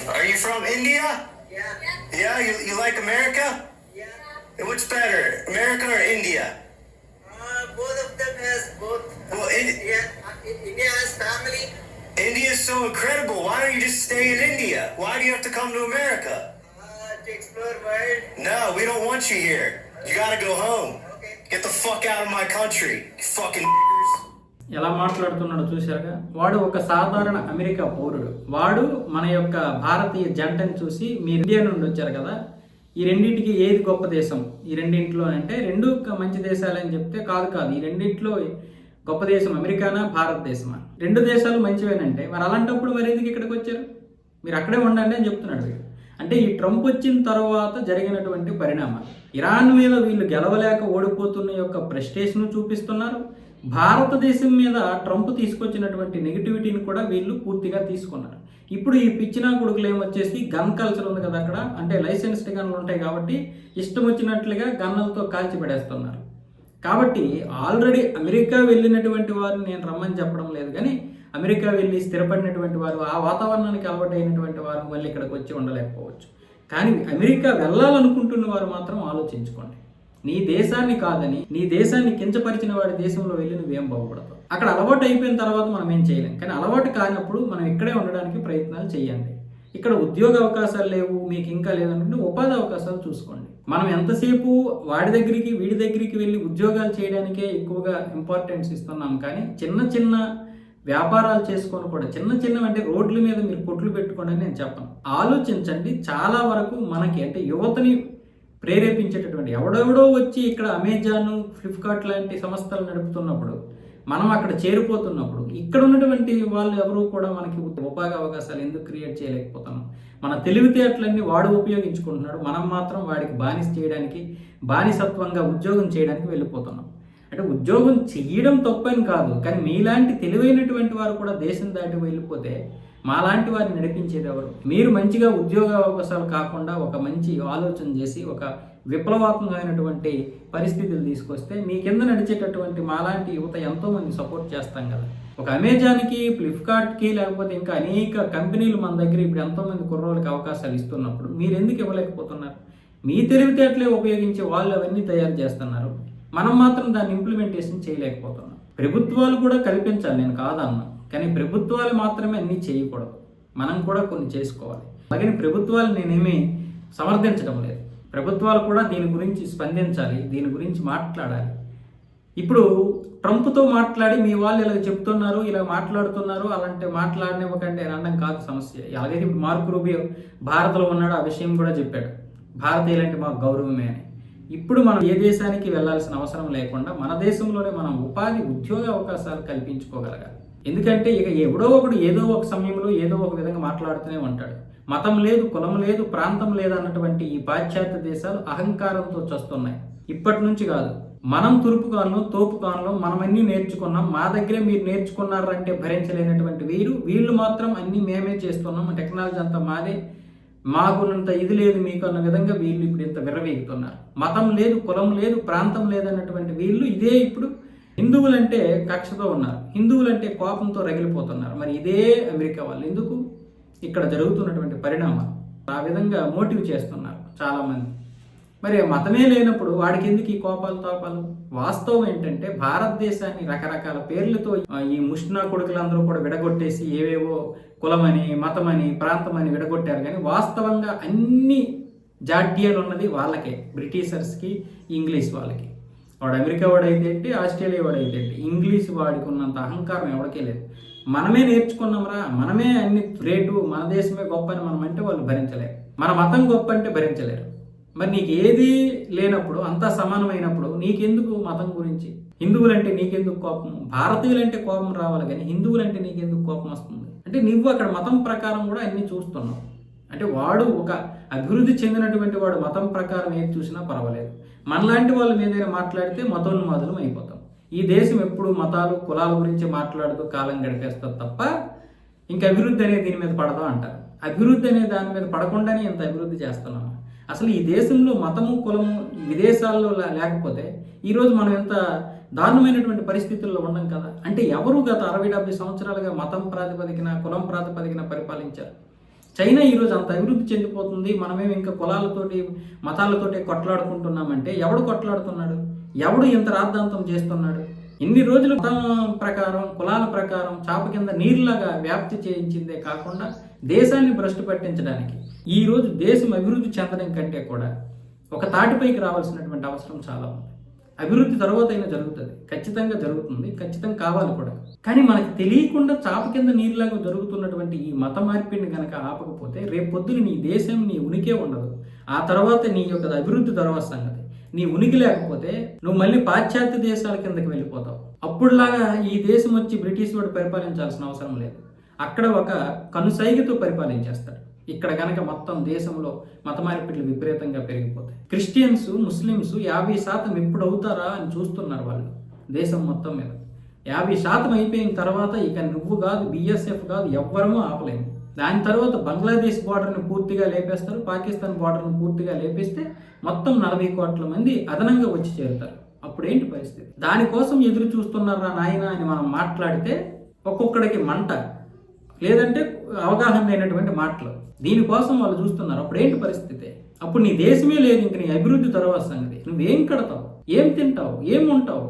Are you from India? Yeah. Yeah, you like America? Yeah. What's better, America or India? Both of them has both. Well, India has family. India is so incredible. Why don't you just stay in India? Why do you have to come to America? To explore world. No, we don't want you here. You gotta go home. Okay. Get the fuck out of my country, you fucking niggers. ఎలా మాట్లాడుతున్నాడో చూశారుగా. వాడు ఒక సాధారణ America పౌరుడు. వాడు మన యొక్క భారతీయ జంటని చూసి మీరు ఇండియా నుండి వచ్చారు కదా, ఈ రెండింటికి ఏది గొప్ప దేశం ఈ రెండింటిలో అంటే రెండు మంచి దేశాలని చెప్తే కాదు ఈ రెండింటిలో గొప్ప దేశం అమెరికానా భారతదేశమా? రెండు దేశాలు మంచివేనంటే మరి అలాంటప్పుడు మరి ఎందుకు ఇక్కడికి వచ్చారు? మీరు అక్కడే ఉండండి అని చెప్తున్నాడు వీడు. అంటే ఈ ట్రంప్ వచ్చిన తర్వాత జరిగినటువంటి పరిణామాలు, ఇరాన్ మీద వీళ్ళు గెలవలేక ఓడిపోతున్న యొక్క ప్రెస్టేజ్ను చూపిస్తున్నారు. భారతదేశం మీద ట్రంప్ తీసుకొచ్చినటువంటి నెగిటివిటీని కూడా వీళ్ళు పూర్తిగా తీసుకున్నారు. ఇప్పుడు ఈ పిచ్చినా కొడుకులు ఏమొచ్చేసి గన్ కల్చర్ ఉంది కదా అక్కడ, అంటే లైసెన్స్డ్ గన్లు ఉంటాయి కాబట్టి ఇష్టం వచ్చినట్లుగా గన్నులతో కాల్చి పడేస్తున్నారు. కాబట్టి ఆల్రెడీ అమెరికా వెళ్ళినటువంటి వారిని నేను రమ్మని చెప్పడం లేదు, కానీ అమెరికా వెళ్ళి స్థిరపడినటువంటి వారు, ఆ వాతావరణానికి అలవాటైనటువంటి వారు మళ్ళీ ఇక్కడికి వచ్చి ఉండలేకపోవచ్చు. కానీ అమెరికా వెళ్ళాలనుకుంటున్న వారు మాత్రం ఆలోచించుకోండి. నీ దేశాన్ని కాదని, నీ దేశాన్ని కించపరిచిన వాడి దేశంలో వెళ్ళి నువ్వేం బాగుపడతావు? అక్కడ అలవాటు అయిపోయిన తర్వాత మనం ఏం చేయలేం. కానీ అలవాటు కానప్పుడు మనం ఇక్కడే ఉండడానికి ప్రయత్నాలు చేయండి. ఇక్కడ ఉద్యోగ అవకాశాలు లేవు, మీకు ఇంకా లేదనుకుంటే ఉపాధి అవకాశాలు చూసుకోండి. మనం ఎంతసేపు వాడి దగ్గరికి వీడి దగ్గరికి వెళ్ళి ఉద్యోగాలు చేయడానికే ఎక్కువగా ఇంపార్టెన్స్ ఇస్తున్నాం, కానీ చిన్న చిన్న వ్యాపారాలు చేసుకొని కూడా అంటే రోడ్ల మీద మీరు కొట్లు పెట్టుకోండి అని నేను చెప్పను. ఆలోచించండి. చాలా వరకు మనకి అంటే యువతని ప్రేరేపించేటటువంటి ఎవడెవడో వచ్చి ఇక్కడ అమెజాన్, ఫ్లిప్కార్ట్ లాంటి సంస్థలు నడుపుతున్నప్పుడు, మనం అక్కడ చేరిపోతున్నప్పుడు ఇక్కడ ఉన్నటువంటి వాళ్ళు ఎవరు కూడా మనకి ఉపాధి అవకాశాలు ఎందుకు క్రియేట్ చేయలేకపోతున్నాం? మన తెలివితేటలన్నీ వాడు ఉపయోగించుకుంటున్నాడు, మనం మాత్రం వాడికి బానిస చేయడానికి, బానిసత్వంగా ఉద్యోగం చేయడానికి వెళ్ళిపోతున్నాం. అంటే ఉద్యోగం చెయ్యడం తప్పని కాదు, కానీ మీలాంటి తెలివైనటువంటి వారు కూడా దేశం దాటి వెళ్ళిపోతే మాలాంటి వారిని నడిపించేది ఎవరు? మీరు మంచిగా ఉద్యోగ అవకాశాలు కాకుండా ఒక మంచి ఆలోచన చేసి ఒక విప్లవాత్మకమైనటువంటి పరిస్థితులు తీసుకొస్తే మీ కింద నడిచేటటువంటి మాలాంటి యువత ఎంతోమంది సపోర్ట్ చేస్తాం కదా. ఒక అమెజాన్కి, ఫ్లిప్కార్ట్కి, లేకపోతే ఇంకా అనేక కంపెనీలు మన దగ్గర ఇప్పుడు ఎంతోమంది కుర్రోళ్ళకి అవకాశాలు ఇస్తున్నప్పుడు మీరు ఎందుకు ఇవ్వలేకపోతున్నారు? మీ తెలివితేటలే ఉపయోగించి వాళ్ళు అవన్నీ తయారు చేస్తున్నారు, మనం మాత్రం దాన్ని ఇంప్లిమెంటేషన్ చేయలేకపోతున్నాం. ప్రభుత్వాలు కూడా కల్పించాలి, నేను కాదన్నా, కానీ ప్రభుత్వాలు మాత్రమే అన్నీ చేయకూడదు, మనం కూడా కొన్ని చేసుకోవాలి. అలాగే ప్రభుత్వాలు నేనేమీ సమర్థించడం లేదు, ప్రభుత్వాలు కూడా దీని గురించి స్పందించాలి, దీని గురించి మాట్లాడాలి. ఇప్పుడు ట్రంప్తో మాట్లాడి మీ వాళ్ళు ఇలా చెప్తున్నారు, ఇలా మాట్లాడుతున్నారు, అలాంటి మాట్లాడనివ్వకండి అని అనడం కాదు సమస్య. అలాగైతే ఇప్పుడు మార్కో రూబియో భారత్లో ఉన్నాడు, ఆ విషయం కూడా చెప్పాడు, భారతీయులంటే మాకు గౌరవమే అని. ఇప్పుడు మనం ఏ దేశానికి వెళ్ళాల్సిన అవసరం లేకుండా మన దేశంలోనే మనం ఉపాధి, ఉద్యోగ అవకాశాలు కల్పించుకోగలగాలి. ఎందుకంటే ఇక ఎవడో ఒకడు ఏదో ఒక సమయంలో ఏదో ఒక విధంగా మాట్లాడుతూనే ఉంటాడు. మతం లేదు, కులం లేదు, ప్రాంతం లేదు అన్నటువంటి ఈ పాశ్చాత్య దేశాలు అహంకారంతో చస్తున్నాయి. ఇప్పటి నుంచి కాదు, మనం తురుపు కాలంలో, తోపు కాలంలో మనం అన్నీ నేర్చుకున్నాం, మా దగ్గరే మీరు నేర్చుకున్నారంటే భరించలేనటువంటి వీళ్ళు మాత్రం అన్నీ మేమే చేస్తున్నాం, టెక్నాలజీ అంతా మాదే, మాకున్నంత ఇది లేదు మీకు అన్న విధంగా వీళ్ళు ఇప్పుడు ఇంత విర్రవీగుతున్నారు. మతం లేదు, కులం లేదు, ప్రాంతం లేదన్నటువంటి వీళ్ళు ఇదే ఇప్పుడు హిందువులంటే కక్షతో ఉన్నారు, హిందువులంటే కోపంతో రగిలిపోతున్నారు. మరి ఇదే అమెరికా వాళ్ళు ఎందుకు ఇక్కడ జరుగుతున్నటువంటి పరిణామాలు ఆ విధంగా మోటివ్ చేస్తున్నారు చాలామంది. మరి మతమే లేనప్పుడు వాడికి ఎందుకు ఈ కోపాలు తాపాలు? వాస్తవం ఏంటంటే భారతదేశాన్ని రకరకాల పేర్లతో ఈ ముష్నా కొడుకులందరూ కూడా విడగొట్టేసి ఏవేవో కులమని, మతమని, ప్రాంతమని విడగొట్టారు. కానీ వాస్తవంగా అన్ని జాడ్యాలు ఉన్నది వాళ్ళకే, బ్రిటిషర్స్కి, ఇంగ్లీష్ వాళ్ళకి. వాడు అమెరికా వాడైతే ఏంటి, ఆస్ట్రేలియా వాడైతే ఏంటి, ఇంగ్లీష్ వాడికి ఉన్నంత అహంకారం ఎవరికే లేదు. మనమే నేర్చుకున్నాంరా, మనమే అన్ని గ్రేటు, మన దేశమే గొప్ప అని మనం అంటే వాళ్ళు భరించలేరు, మన మతం గొప్ప అంటే భరించలేరు. మరి నీకు ఏది లేనప్పుడు, అంతా సమానమైనప్పుడు నీకెందుకు మతం గురించి? హిందువులంటే నీకెందుకు కోపం? భారతీయులంటే కోపం రావాలి, కానీ హిందువులంటే నీకెందుకు కోపం వస్తుంది? అంటే నువ్వు అక్కడ మతం ప్రకారం కూడా అన్ని చూస్తున్నావు. అంటే వాడు ఒక అభివృద్ధి చెందినటువంటి వాడు మతం ప్రకారం ఏది చూసినా పర్వాలేదు, మనలాంటి వాళ్ళ మీద మాట్లాడితే మతోన్మాదులం అయిపోతాం. ఈ దేశం ఎప్పుడు మతాలు, కులాల గురించి మాట్లాడుతూ కాలం గడిపేస్తుంది తప్ప ఇంకా అభివృద్ధి అనేది దీని మీద పడదాం అంటారు. అభివృద్ధి అనే దాని మీద పడకుండానే ఎంత అభివృద్ధి చేస్తున్నాము. అసలు ఈ దేశంలో మతము, కులము విదేశాల్లో లేకపోతే ఈరోజు మనం ఎంత దారుణమైనటువంటి పరిస్థితుల్లో ఉండం కదా. అంటే ఎవరు గత 60-70 సంవత్సరాలుగా మతం ప్రాతిపదికన, కులం ప్రాతిపదికన పరిపాలించారు? చైనా ఈరోజు అంత అభివృద్ధి చెందిపోతుంది, మనమేమి ఇంకా కులాలతోటి మతాలతోటి కొట్లాడుకుంటున్నామంటే ఎవడు కొట్లాడుతున్నాడు? ఎవడు ఇంత రాద్ధాంతం చేస్తున్నాడు? ఇన్ని రోజులు మతం ప్రకారం కులాల ప్రకారం చాప కింద నీరులాగా వ్యాప్తి చేయించిందే కాకుండా దేశాన్ని భ్రష్టు పట్టించడానికి ఈ రోజు దేశం అభివృద్ధి చెందడం కంటే కూడా ఒక తాటిపైకి రావాల్సినటువంటి అవసరం చాలా ఉంది. అభివృద్ధి తర్వాత అయినా జరుగుతుంది, ఖచ్చితంగా జరుగుతుంది, ఖచ్చితంగా కావాలి కూడా. కానీ మనకి తెలియకుండా చాప కింద నీరులాగా జరుగుతున్నటువంటి ఈ మత మార్పిడిని కనుక ఆపకపోతే రేపు పొద్దున నీ దేశం నీ ఉనికే ఉండదు. ఆ తర్వాత నీ యొక్క అభివృద్ధి తర్వాత సంగతి. నీ ఉనికి లేకపోతే నువ్వు మళ్ళీ పాశ్చాత్య దేశాల కిందకి వెళ్ళిపోతావు. అప్పుడులాగా ఈ దేశం వచ్చి బ్రిటిష్ వాడు పరిపాలించాల్సిన అవసరం లేదు. అక్కడ ఒక కనుసైగతో పరిపాలించేస్తాడు. ఇక్కడ గనక మొత్తం దేశంలో మత మార్పిడులు విపరీతంగా పెరిగిపోతాయి. క్రిస్టియన్స్ ముస్లిమ్స్ 50% ఎప్పుడు అవుతారా అని చూస్తున్నారు వాళ్ళు దేశం మొత్తం మీద. 50% అయిపోయిన తర్వాత ఇక నువ్వు కాదు, BSF కాదు, ఎవ్వరమూ ఆపలేము. దాని తర్వాత బంగ్లాదేశ్ బార్డర్ని పూర్తిగా లేపేస్తారు, పాకిస్తాన్ బార్డర్ని పూర్తిగా లేపేస్తే మొత్తం 40 కోట్ల మంది అదనంగా వచ్చి చేరుతారు. అప్పుడేంటి పరిస్థితి? దానికోసం ఎదురు చూస్తున్నారా నాయన అని మనం మాట్లాడితే ఒక్కొక్కడికి మంట, లేదంటే అవగాహన లేనటువంటి మాటలు. దీనికోసం వాళ్ళు చూస్తున్నారు. అప్పుడు ఏంటి పరిస్థితి? అప్పుడు నీ దేశమే లేదు, ఇంక నీ అభివృద్ధి తర్వాత సంగతి. నువ్వేం కడతావు, ఏం తింటావు, ఏం ఉంటావు?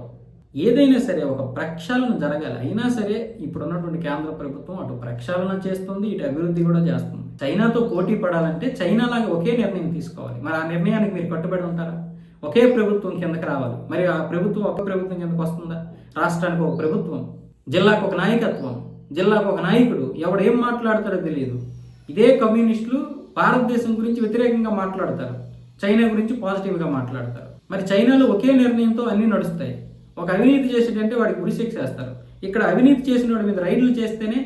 ఏదైనా సరే ఒక ప్రక్షాళన జరగాలి. అయినా సరే ఇప్పుడు ఉన్నటువంటి కేంద్ర ప్రభుత్వం అటు ప్రక్షాళన చేస్తుంది, ఇటు అభివృద్ధి కూడా చేస్తుంది. చైనాతో పోటీ పడాలంటే చైనాలాగా ఒకే నిర్ణయం తీసుకోవాలి. మరి ఆ నిర్ణయానికి మీరు కట్టుబడి ఉంటారా? ఒకే ప్రభుత్వం కిందకి రావాలి. మరి ఆ ప్రభుత్వం ఒక ప్రభుత్వం కిందకు వస్తుందా? రాష్ట్రానికి ఒక ప్రభుత్వం, జిల్లాకు ఒక నాయకత్వం, జిల్లాకు ఒక నాయకుడు, ఎవడు ఏం మాట్లాడతాడో తెలియదు. ఇదే కమ్యూనిస్టులు భారతదేశం గురించి వ్యతిరేకంగా మాట్లాడతారు, చైనా గురించి పాజిటివ్గా మాట్లాడతారు. మరి చైనాలో ఒకే నిర్ణయంతో అన్నీ నడుస్తాయి. ఒక అవినీతి చేసేటంటే వాడికి ఉరిశిక్ష వేస్తారు. ఇక్కడ అవినీతి చేసిన వాడి మీద రైడ్లు చేస్తేనే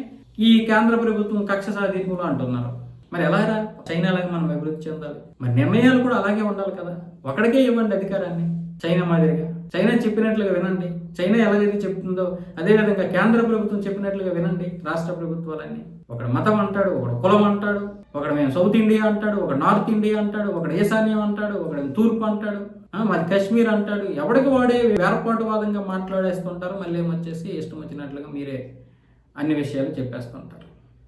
ఈ కేంద్ర ప్రభుత్వం కక్ష సాధింపులు అంటున్నారు. మరి ఎలాగా చైనాలాగా మనం అభివృద్ధి చెందాలి? మరి నిర్ణయాలు కూడా అలాగే ఉండాలి కదా. ఒకడికే ఇవ్వండి అధికారాన్ని, చైనా మాదిరిగా. చైనా చెప్పినట్లుగా వినండి. చైనా ఎలాగైతే చెప్తుందో అదేవిధంగా కేంద్ర ప్రభుత్వం చెప్పినట్లుగా వినండి. రాష్ట్ర ప్రభుత్వాలన్నీ ఒకడు మతం అంటాడు, ఒకడు కులం అంటాడు, ఒకడు మేము సౌత్ ఇండియా అంటాడు, ఒకడు నార్త్ ఇండియా అంటాడు, ఒకడు ఈశాన్యం అంటాడు, ఒకడు తూర్పు అంటాడు, మరి కాశ్మీర్ అంటాడు. ఎవడికి వాడే వేర్పాటువాదంగా మాట్లాడేస్తుంటారు. మళ్ళీ ఏమొచ్చేసి ఇష్టం వచ్చినట్లుగా మీరే అన్ని విషయాలు చెప్పేస్తుంటారు.